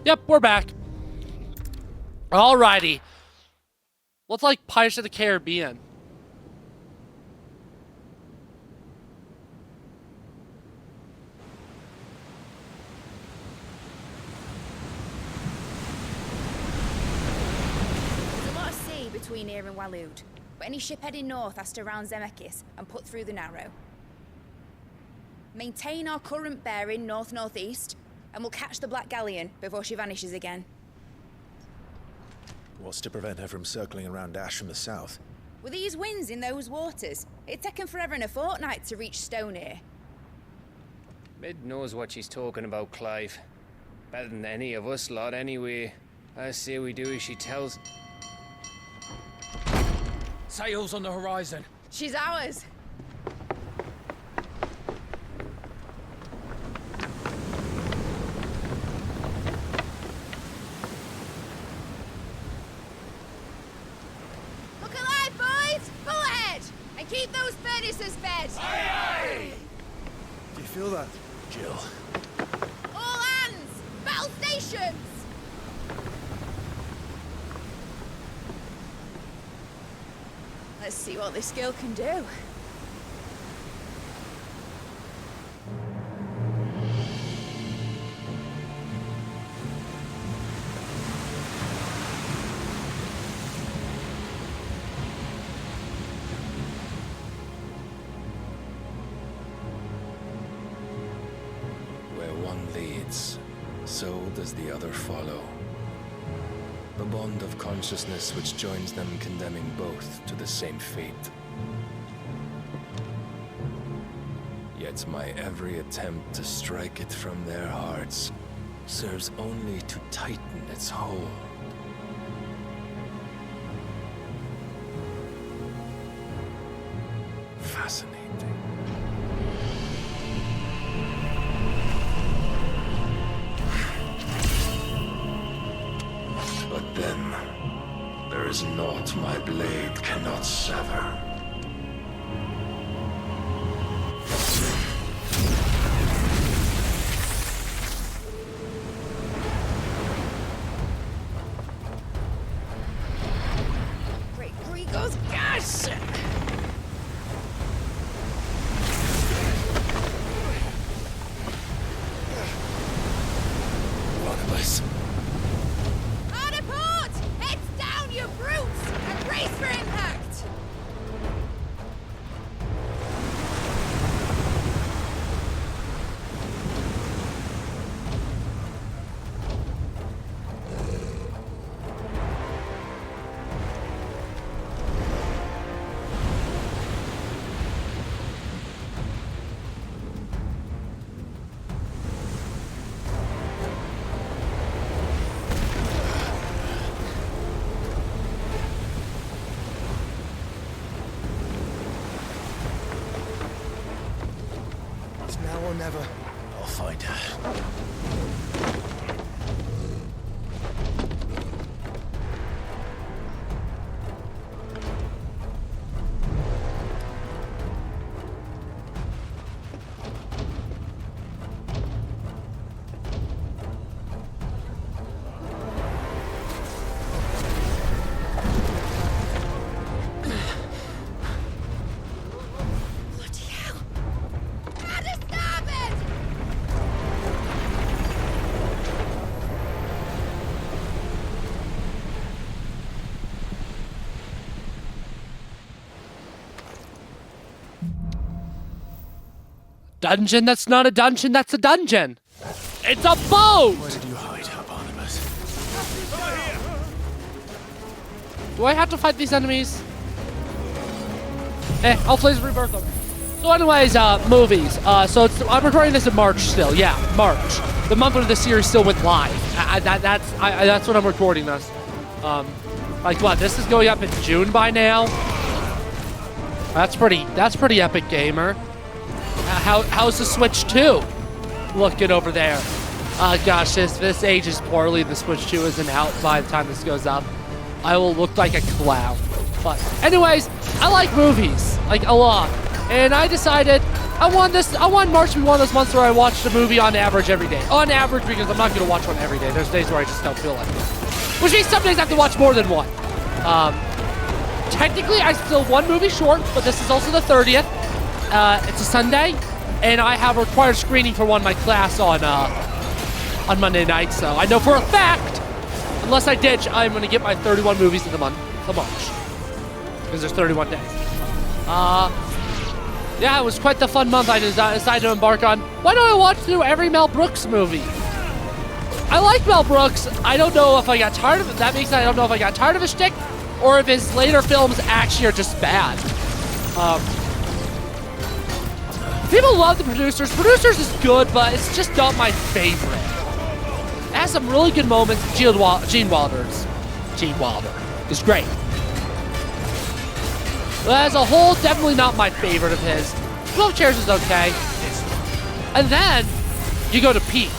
Yep, we're back. Alrighty. What's like Pirates of the Caribbean? There's a lot of sea between here and Waloed, but any ship heading north has to round Zemeckis and put through the Narrow. Maintain our current bearing north-northeast, and we'll catch the Black Galleon before she vanishes again. What's to prevent her from circling around Ash from the south? With these winds in those waters, it'd taken forever and a fortnight to reach Stonehere. Mid knows what she's talking about, Clive. Better than any of us lot, anyway. I say we do as she tells. Sails on the horizon. She's ours. Look alive, boys! Pull ahead! And keep those furnaces fed! Aye, Do you feel that, Jill? All hands! Battle stations! Let's see what this girl can do. Where one leads, so does the other follow. The bond of consciousness which joins them condemning both to the same fate. Yet my every attempt to strike it from their hearts serves only to tighten its hold. Fascinating. But then, there is naught my blade cannot sever. Great Gregor's gosh! Barnabas. Hard a port! Heads down, you brutes! And brace for impact! It's now or never. I'll find her. Bloody hell! How to stop it! Dungeon that's not a dungeon that's a dungeon. It's a boat! Where did you hide, Barnabas? Do I have to fight these enemies? I'll please rebirth them. So anyways, movies. I'm recording this in March still. Yeah, March. The month when the series still went live. That's when I'm recording this. Like what? This is going up in June by now. That's pretty epic, gamer. How's the Switch 2 looking over there? Gosh, this ages poorly. The Switch 2 isn't out by the time this goes up. I will look like a clown. But anyways, I like movies, like a lot. And I decided I want March to be one of those months where I watch the movie on average every day. On average, because I'm not going to watch one every day. There's days where I just don't feel like it. Which means some days I have to watch more than one. Technically, I'm still one movie short, but this is also the 30th. It's a Sunday, and I have a required screening for one of my class on Monday night, so I know for a fact, unless I ditch, I'm going to get my 31 movies in the month of March. Because there's 31 days. Yeah, it was quite the fun month I decided to embark on. Why don't I watch through every Mel Brooks movie? I like Mel Brooks. I don't know if I got tired of it. That means I don't know if I got tired of his shtick or if his later films actually are just bad. People love The Producers. Producers is good, but it's just not my favorite. It has some really good moments. Gene Wilder is great. But as a whole, definitely not my favorite of his. 12 Chairs is okay. And then you go to Pete.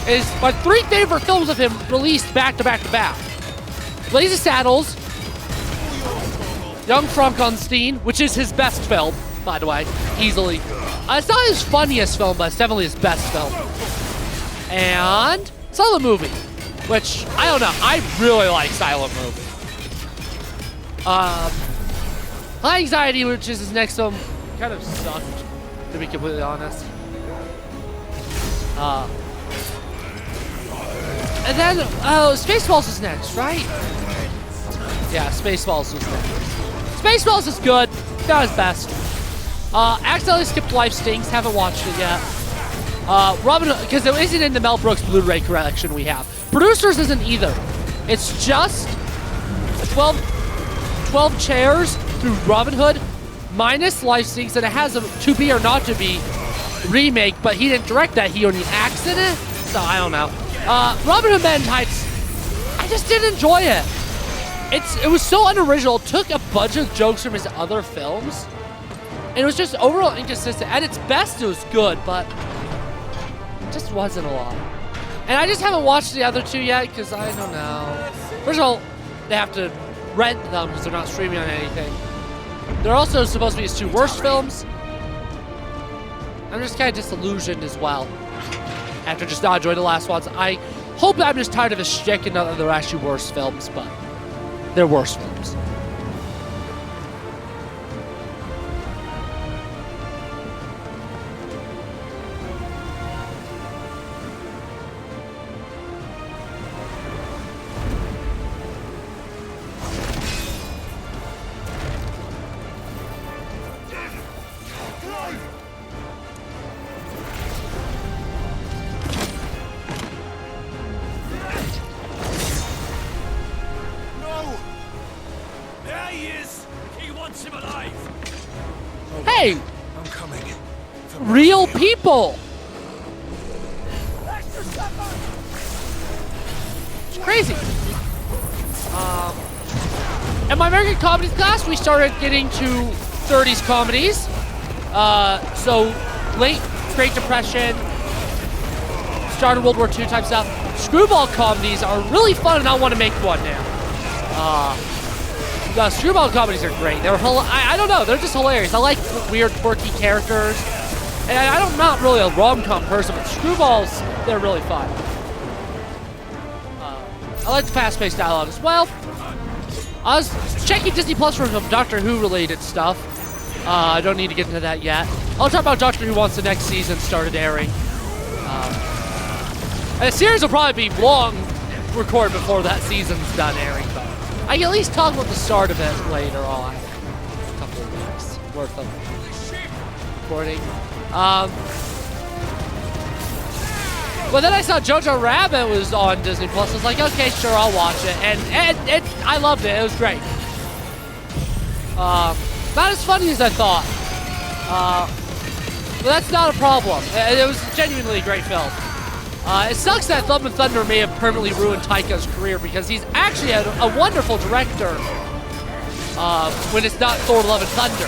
Is my 3 favorite films of him released back to back to back. Blazing Saddles, Young Frankenstein, which is his best film, by the way, easily. It's not his funniest film, but it's definitely his best film. And Silent Movie, which, I don't know, I really like Silent Movie. High Anxiety, which is his next film, kind of sucked, to be completely honest. And then, Spaceballs is next, right? Yeah, Spaceballs was next. Spaceballs is good, not his best. Accidentally skipped Life Stinks, haven't watched it yet. Robin Hood, because it isn't in the Mel Brooks Blu-ray collection we have. Producers isn't either. It's just 12 Chairs through Robin Hood, minus Life Stinks, and it has a to be or not to be remake, but he didn't direct that, he only acts in it, so I don't know. Robin Hood Men in Tights, I just didn't enjoy it. It was so unoriginal, it took a bunch of jokes from his other films, and it was just overall inconsistent. At its best, it was good, but it just wasn't a lot. And I just haven't watched the other 2 yet, because I don't know. First of all, they have to rent them because they're not streaming on anything. They're also supposed to be his 2 worst films. I'm just kind of disillusioned as well. After just not enjoying the last ones. I hope I'm just tired of his shtick and not that they're actually worse films, but they're worse films. Hey! I'm coming. Real people! It's crazy. In my American Comedies class, we started getting to 30s comedies. So, late Great Depression, start of World War II type stuff. Screwball comedies are really fun, and I want to make one now. The screwball comedies are great. They're I don't know, they're just hilarious. I like weird, quirky characters. And I'm not really a rom-com person, but screwballs, they're really fun. I like the fast-paced dialogue as well. I was checking Disney Plus for some Doctor Who related stuff. I don't need to get into that yet. I'll talk about Doctor Who once the next season started airing. And the series will probably be long recorded before that season's done airing, but I can at least talk about the start of it later on. A couple of weeks worth of recording. But then I saw Jojo Rabbit was on Disney Plus. I was like, okay, sure, I'll watch it. And I loved it. It was great. Not as funny as I thought. But that's not a problem. It was genuinely a great film. It sucks that Thumb and Thunder may have permanently ruined Taika's career because he's actually a wonderful director when it's not Thor Love and Thunder.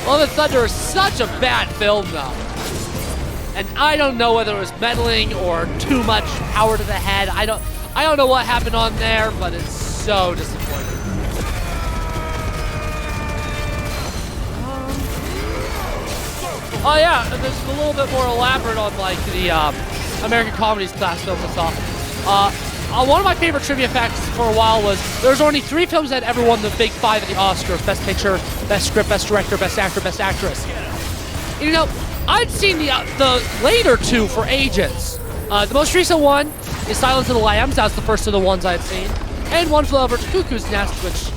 Love and Thunder is such a bad film, though. And I don't know whether it was meddling or too much power to the head. I don't know what happened on there, but it's so disappointing. Oh yeah, and this is a little bit more elaborate on like the American comedies class films and stuff. One of my favorite trivia facts for a while was there's only 3 films that ever won the big 5 at the Oscars: Best Picture, Best Script, Best Director, Best Actor, Best Actress. You know, I'd seen the later 2 for ages. The most recent one is Silence of the Lambs. That was the first of the ones I'd seen. And One Flew Over the Cuckoo's Nest, which,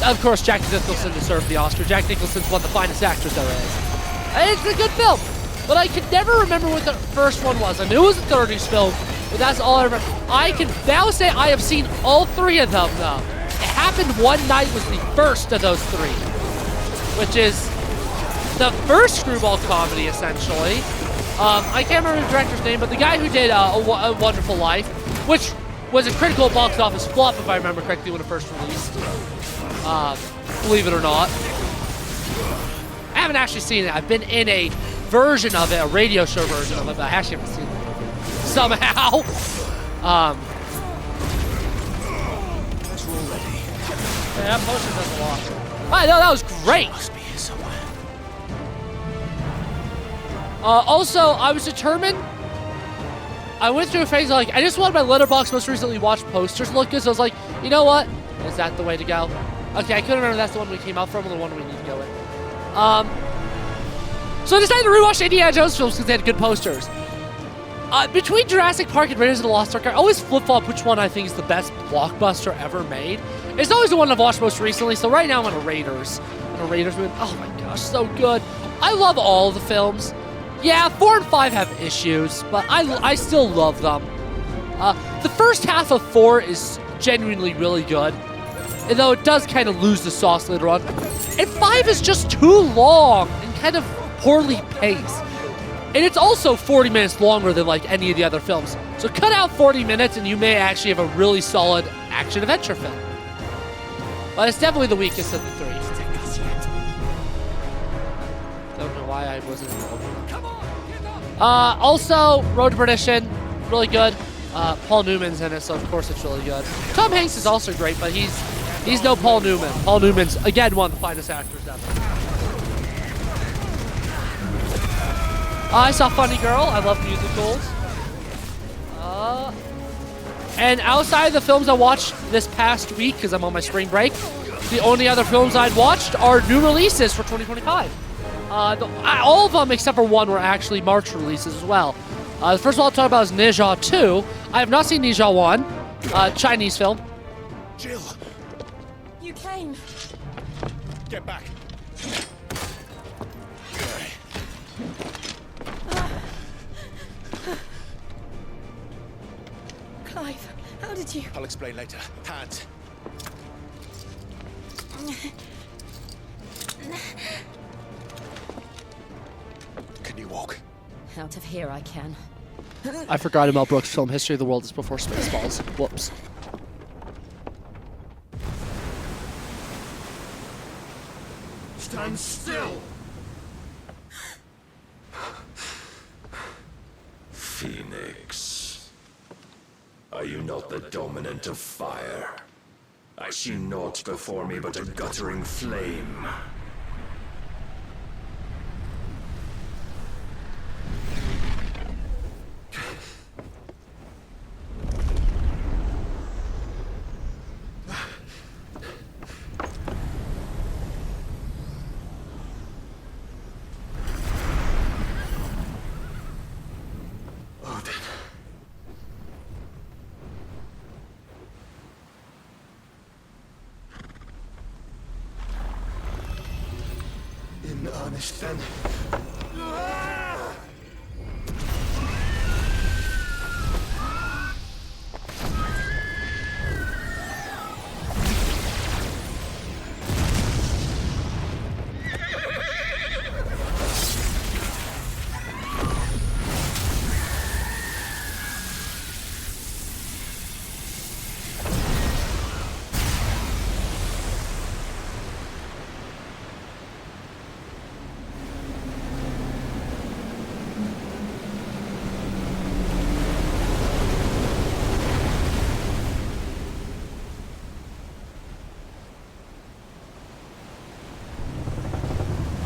of course, Jack Nicholson deserved the Oscar. Jack Nicholson's one of the finest actors there is. And it's a good film, but I can never remember what the first one was. I knew it was a 30s film, but that's all I remember. I can now say I have seen all 3 of them, though. It Happened One Night was the first of those 3, which is the first screwball comedy, essentially. I can't remember the director's name, but the guy who did A Wonderful Life, which was a critical box office flop, if I remember correctly, when it first released. Believe it or not. I haven't actually seen it. I've been in a version of it, a radio show version of it, but I actually haven't seen it. Somehow. Yeah, that poster does a lot. I know, that was great. Must be here somewhere. Also, I was determined. I went through a phase of like, I just wanted my Letterboxd most recently watched posters to look good, so I was like, you know what? Is that the way to go? Okay, I couldn't remember if that's the one we came out from or the one we need to go with. So I decided to rewatch Indiana Jones films because they had good posters. Between Jurassic Park and Raiders of the Lost Ark, I always flip-flop which one I think is the best blockbuster ever made. It's always the one I've watched most recently, so right now I'm on a Raiders. I'm on a Raiders movie. Oh my gosh, so good. I love all of the films. Yeah, 4 and 5 have issues, but I still love them. The first half of 4 is genuinely really good, though it does kind of lose the sauce later on. And 5 is just too long and kind of poorly paced. And it's also 40 minutes longer than like any of the other films. So cut out 40 minutes and you may actually have a really solid action-adventure film. But it's definitely the weakest of the 3. Don't know why I wasn't involved. Also, Road to Perdition, really good. Paul Newman's in it, so of course it's really good. Tom Hanks is also great, but he's no Paul Newman. Paul Newman's, again, one of the finest actors ever. I saw Funny Girl. I love musicals. And outside of the films I watched this past week, because I'm on my spring break, the only other films I'd watched are new releases for 2025. All of them except for one were actually March releases as well. The first one I'll talk about is Ninja 2. I have not seen Ninja 1, Chinese film. Jill! You came. Get back! Clive, how did you... I'll explain later. Hands. Can you walk? Out of here I can. I forgot Mel Brooks' film History of the World is Before Spaceballs. Whoops. Stand still! Phoenix, are you not the dominant of fire? I see naught before me but a guttering flame. Odin. In earnest then.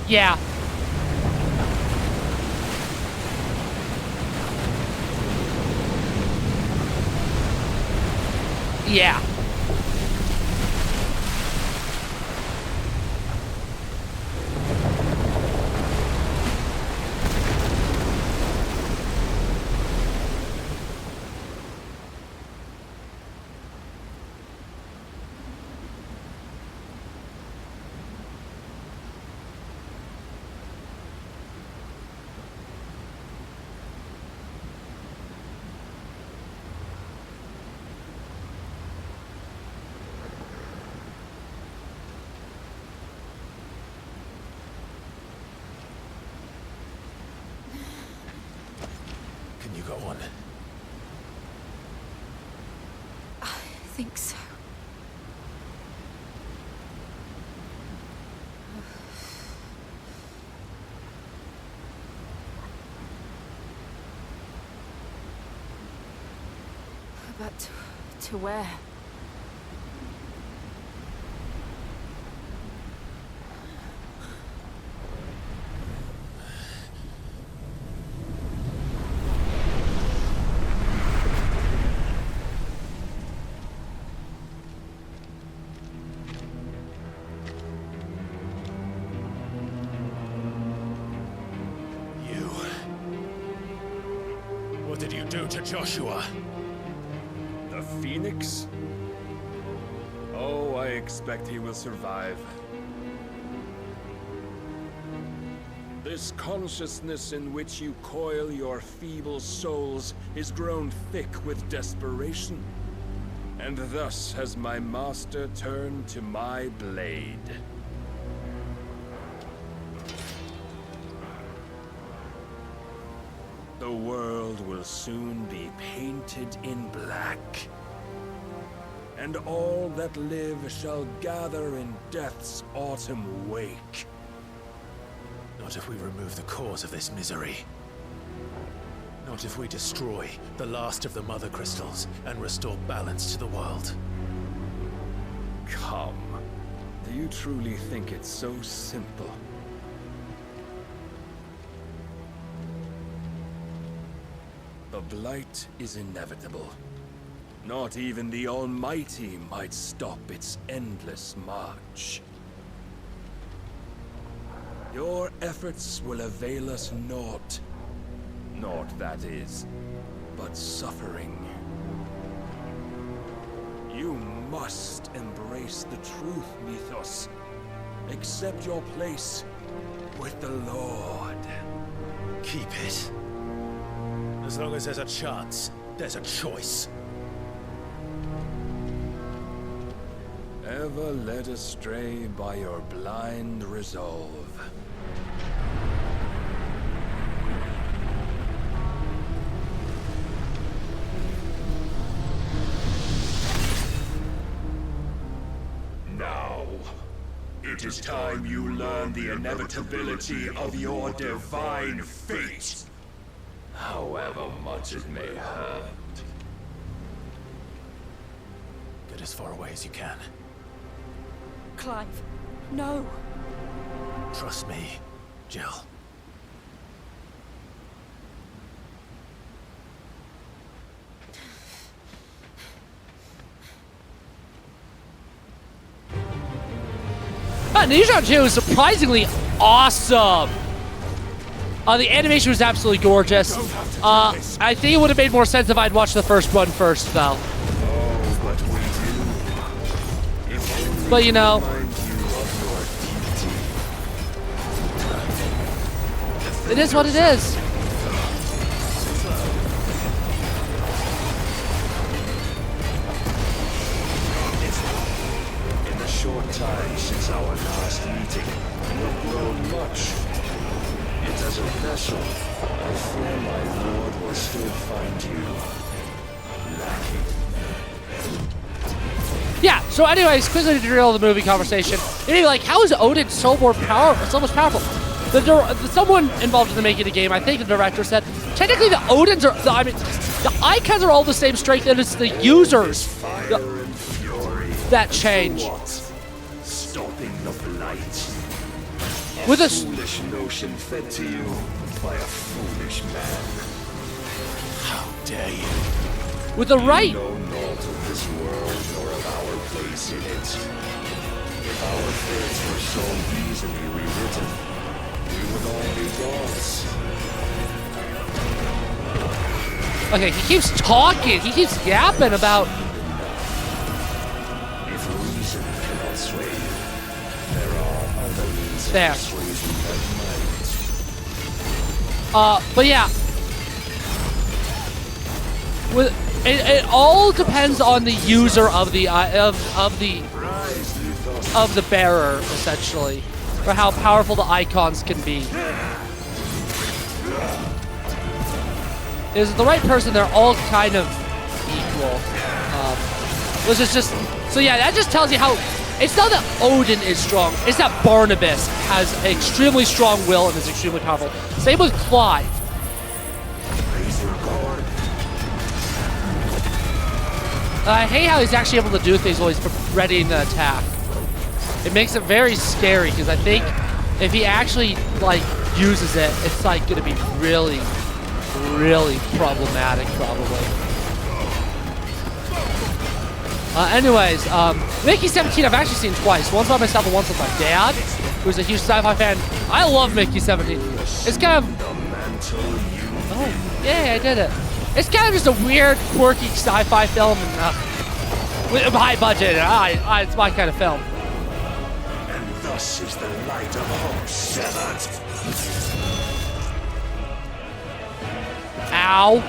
Yeah. Yeah. Can you go on? I think so. But to where? You. What did you do to Joshua? The Phoenix? Oh, I expect he will survive. This consciousness in which you coil your feeble souls is grown thick with desperation. And thus has my master turned to my blade. The world will soon be painted in black. And all that live shall gather in death's autumn wake. Not if we remove the cause of this misery. Not if we destroy the last of the Mother Crystals and restore balance to the world. Come. Do you truly think it's so simple? The blight is inevitable. Not even the Almighty might stop its endless march. Your efforts will avail us naught. Naught, that is, but suffering. You must embrace the truth, Mythos. Accept your place with the Lord. Keep it. As long as there's a chance, there's a choice. Ever led astray by your blind resolve. Now, it is time you learn the inevitability of your divine fate. However much it may hurt. Get as far away as you can. Clive, no. Trust me, Jill. Ninja 2 is surprisingly awesome. The animation was absolutely gorgeous. I think it would have made more sense if I'd watched the first one first, though. But you know, it is what it is. In the short time since our last meeting, you have grown much. Yet as a vessel, I fear my lord will still find you lacking. Yeah, so anyways, quickly to derail the movie conversation. Anyway, like, how is Odin so more powerful, so much powerful? Someone involved in the making of the game, I think the director said, technically the Odins are, the icons are all the same strength, and it's the users that change. Stopping the blight. With a Foolish notion fed to you by a foolish man. How dare you? with the right, Know naught of this world. chance in it. If our fates were so easily rewritten, we would all be gods. Okay, he keeps talking. He keeps yapping about. If reason cannot sway you, there are other means of There. persuasion that might. But yeah. It all depends on the user of the of the bearer, essentially, for how powerful the icons can be. Is the right person? They're all kind of equal. Which is just so yeah. That just tells you how. It's not that Odin is strong. It's that Barnabas has extremely strong will and is extremely powerful. Same with Clive. I hate how he's actually able to do things while he's readying the attack. It makes it very scary because I think if he actually like uses it, it's like going to be really, really problematic, probably. Anyways, Mickey 17 I've actually seen twice. Once by myself and once with my dad, who's a huge sci-fi fan. I love Mickey 17. It's kind of... Oh, yeah, I did it. It's kind of just a weird, quirky sci-fi film and with high budget. It's my kind of film. And thus is the light of hope severed. Ow.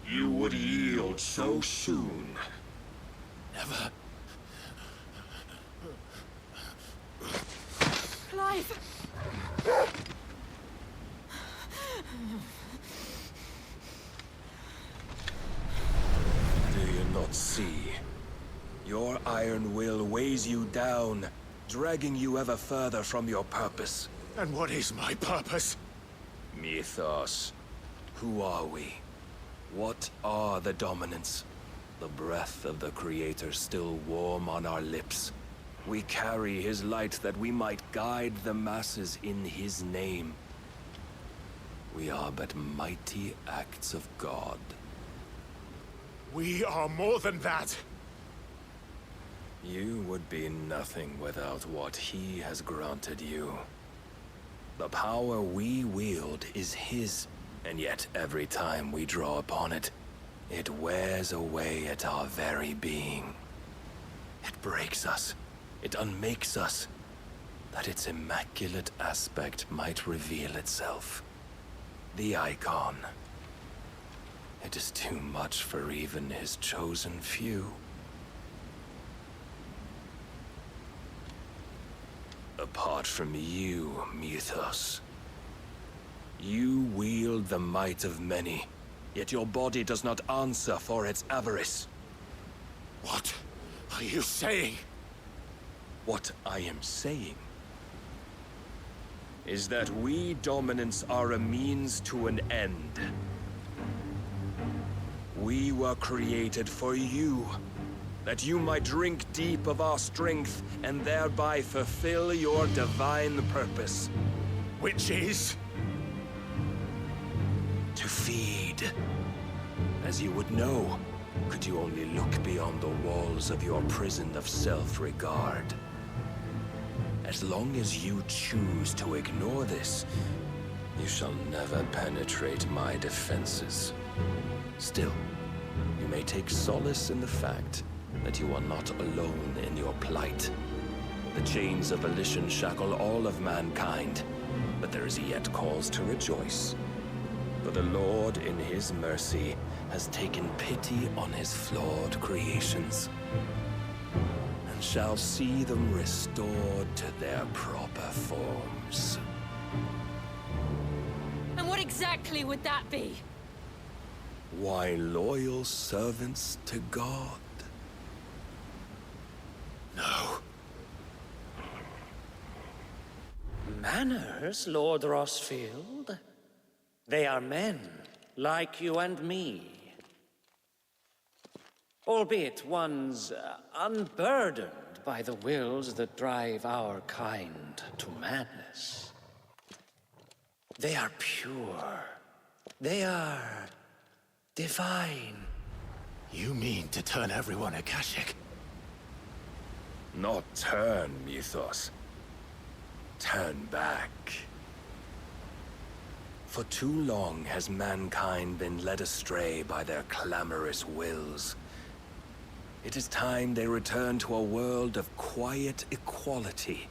You would yield so soon. Never. Clive! Do you not see? Your iron will weighs you down, dragging you ever further from your purpose. And what is my purpose? Mythos. Who are we? What are the dominants? The breath of the Creator still warm on our lips. We carry his light that we might guide the masses in his name. We are but mighty acts of God. We are more than that. You would be nothing without what he has granted you. The power we wield is his, and yet every time we draw upon it, it wears away at our very being. It breaks us. It unmakes us, that its immaculate aspect might reveal itself. The icon. It is too much for even his chosen few. Apart from you, Mythos, you wield the might of many, yet your body does not answer for its avarice. What are you saying? What I am saying is that we dominants are a means to an end. We were created for you, that you might drink deep of our strength and thereby fulfill your divine purpose. Which is? To feed. As you would know, could you only look beyond the walls of your prison of self-regard. As long as you choose to ignore this, you shall never penetrate my defenses. Still, you may take solace in the fact that you are not alone in your plight. The chains of volition shackle all of mankind, but there is yet cause to rejoice. For the Lord, in his mercy, has taken pity on his flawed creations, and shall see them restored to their proper forms. And what exactly would that be? Why, loyal servants to God. No. Manners, Lord Rossfield? They are men, like you and me. Albeit ones unburdened by the wills that drive our kind to madness. They are pure. They are divine. You mean to turn everyone Akashic? Not turn, Mythos. Turn back. For too long has mankind been led astray by their clamorous wills. It is time they return to a world of quiet equality,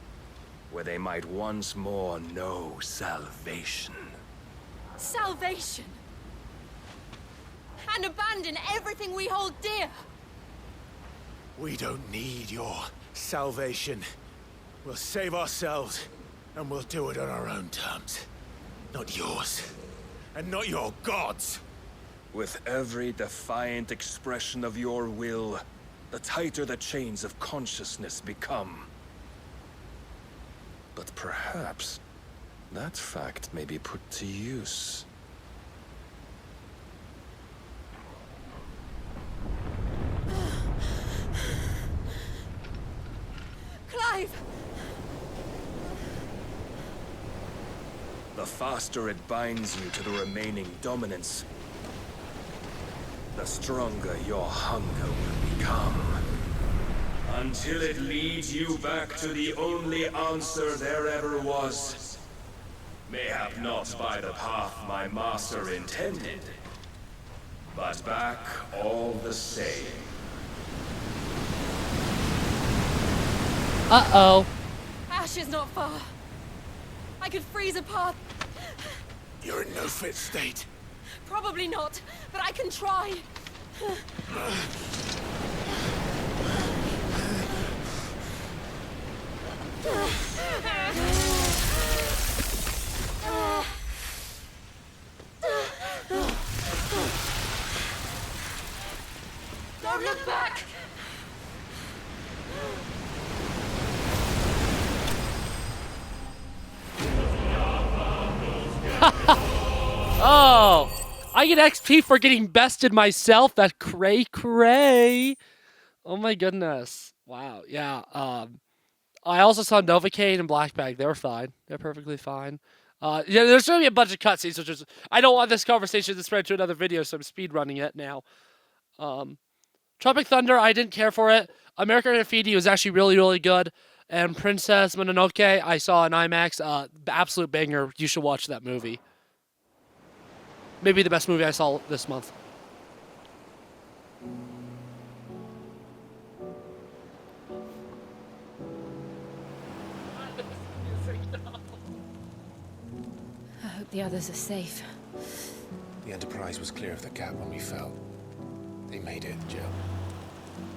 where they might once more know salvation. Salvation! And abandon everything we hold dear! We don't need your salvation. We'll save ourselves, and we'll do it on our own terms. Not yours, and not your gods. With every defiant expression of your will, the tighter the chains of consciousness become. But perhaps that fact may be put to use. Clive! The faster it binds you to the remaining dominance, the stronger your hunger will become. Until it leads you back to the only answer there ever was. Mayhap not by the path my master intended, but back all the same. Uh-oh. Ash is not far. I could freeze a path. You're in no fit state. Probably not, but I can try. Don't look back! Oh, I get XP for getting bested myself. That cray. Oh my goodness. Wow. Yeah. I also saw Novocaine and Blackbag. They were fine. They're perfectly fine. Yeah, there's going to be a bunch of cutscenes, which is, I don't want this conversation to spread to another video, so I'm speed running it now. Tropic Thunder, I didn't care for it. American Graffiti was actually really, really good. And Princess Mononoke, I saw in IMAX. Absolute banger. You should watch that movie. Maybe the best movie I saw this month. I hope the others are safe. The Enterprise was clear of the gap when we fell. They made it, Jill.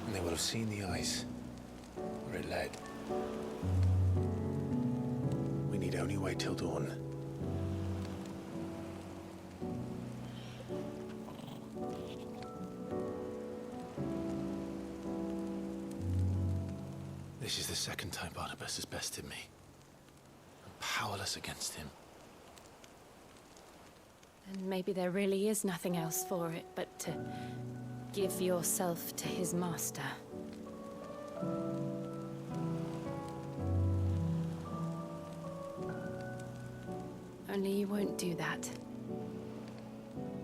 And they will have seen the ice where it led. We need only wait till dawn. This is the second time Barnabas has bested me. I'm powerless against him. And maybe there really is nothing else for it but to give yourself to his master. Only you won't do that.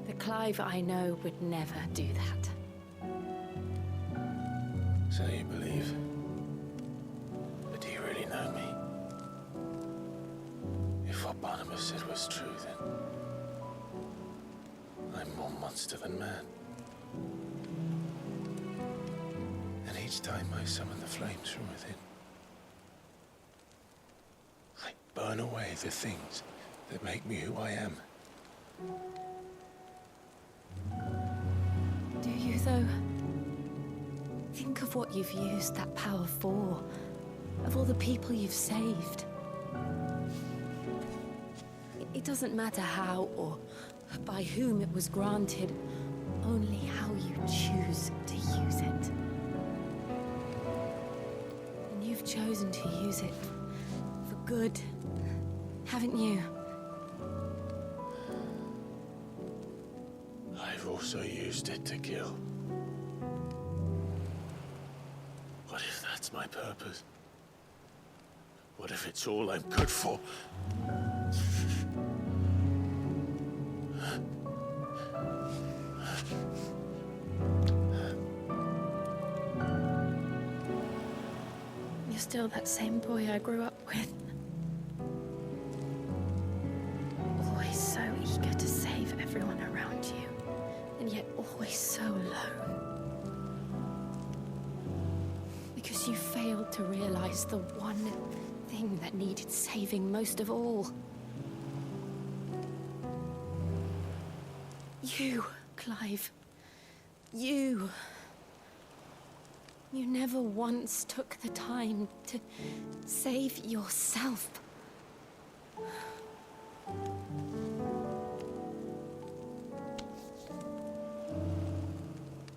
The Clive I know would never do that. So you believe? But do you really know me? If what Barnabas said was true, then I'm more monster than man. And each time I summon the flames from within, I burn away the things that make me who I am. Do you, though? Think of what you've used that power for, of all the people you've saved. It doesn't matter how or by whom it was granted, only how you choose to use it. And you've chosen to use it for good, haven't you? I've also used it to kill. What if that's my purpose? What if it's all I'm good for? still that same boy I grew up with. Always so eager to save everyone around you, and yet always so alone. Because you failed to realize the one thing that needed saving most of all. You, Clive. You. You never once took the time to save yourself.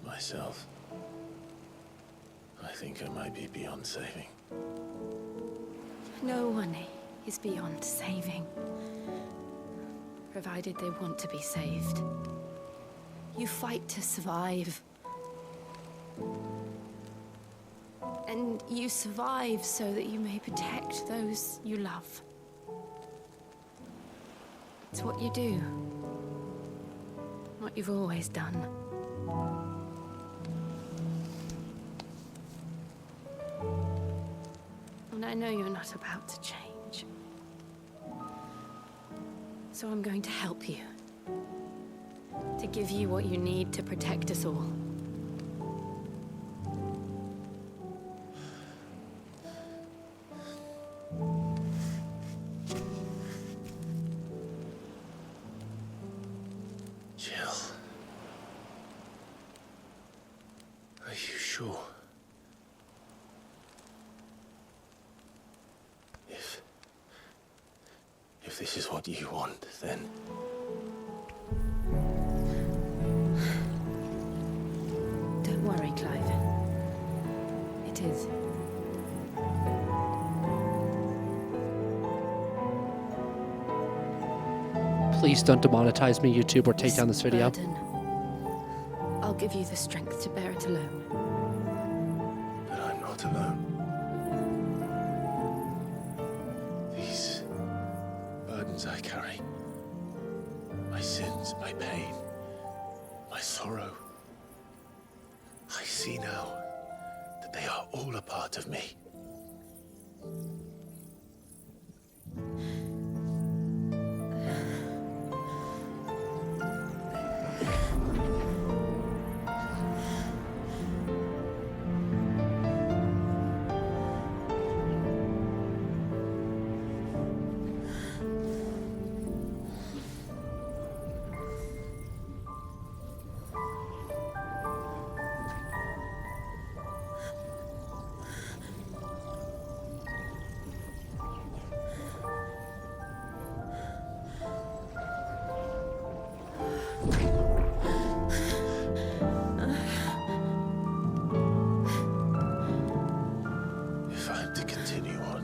Myself. I think I might be beyond saving. No one is beyond saving, provided they want to be saved. You fight to survive. And you survive so that you may protect those you love. It's what you do. What you've always done. And I know you're not about to change. So I'm going to help you. To give you what you need to protect us all. Jill. Are you sure? If this is what you want, then... Don't worry, Clive. It is. Please don't demonetize me, YouTube, or take down this video. Burden, I'll give you the strength to bear it alone. But I'm not alone. These burdens I carry, my sins, my pain, my sorrow, I see now that they are all a part of me. If I'm to continue on,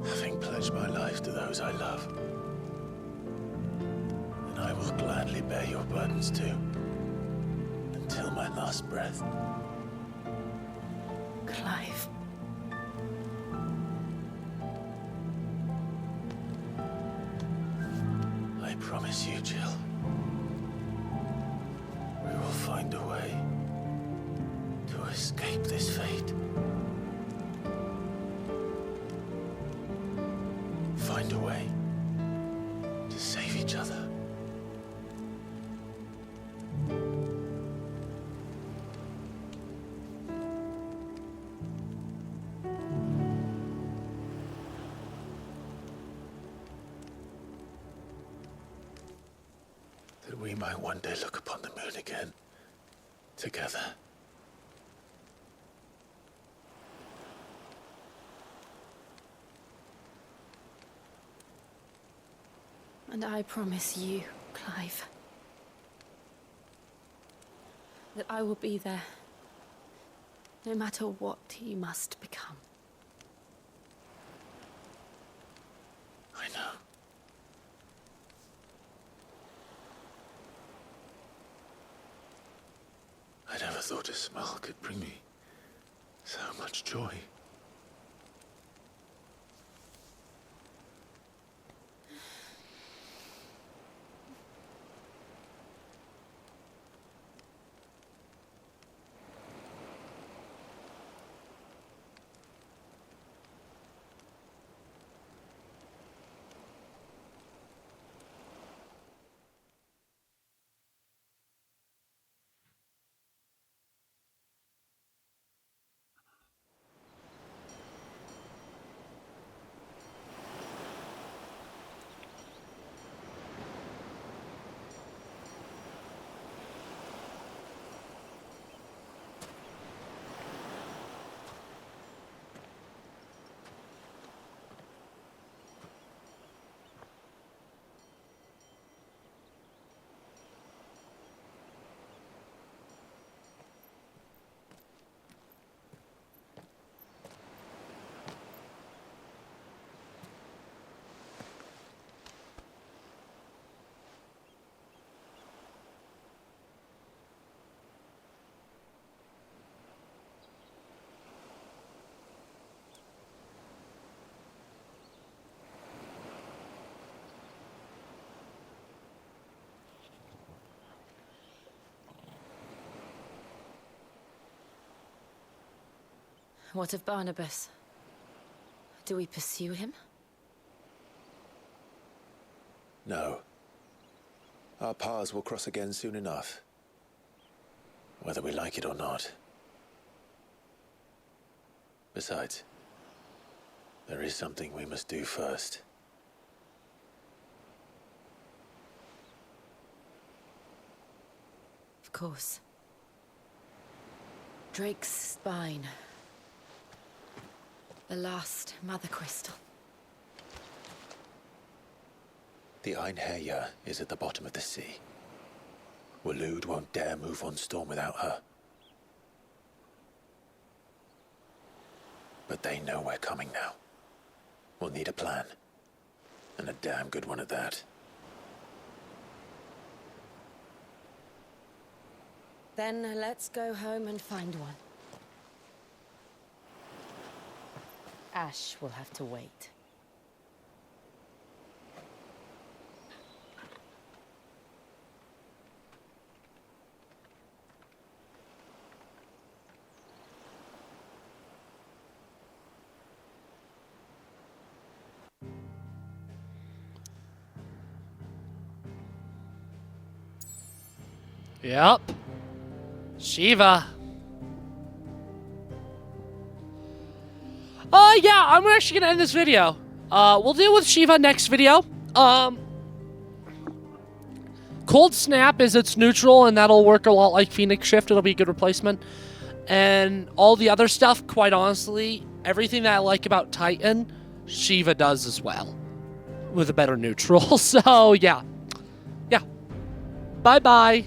having pledged my life to those I love, then I will gladly bear your burdens too, until my last breath. Clive. I promise you, Jill, we will find a way to escape this fate. Find a way to save each other. That we might one day look upon the moon again, together. And I promise you, Clive, that I will be there, no matter what you must become. I know. I never thought a smile could bring me so much joy. What of Barnabas? Do we pursue him? No. Our paths will cross again soon enough. Whether we like it or not. Besides, there is something we must do first. Of course. Drake's spine. The last Mother Crystal. The Einherja is at the bottom of the sea. Waloed won't dare move on Storm without her. But they know we're coming now. We'll need a plan. And a damn good one at that. Then let's go home and find one. Ash will have to wait. Yep. Shiva. Yeah, I'm actually gonna end this video. We'll deal with Shiva next video. Cold Snap is its neutral, and that'll work a lot like Phoenix Shift. It'll be a good replacement. And all the other stuff, quite honestly, everything that I like about Titan, Shiva does as well. With a better neutral. So, yeah. Yeah. Bye-bye.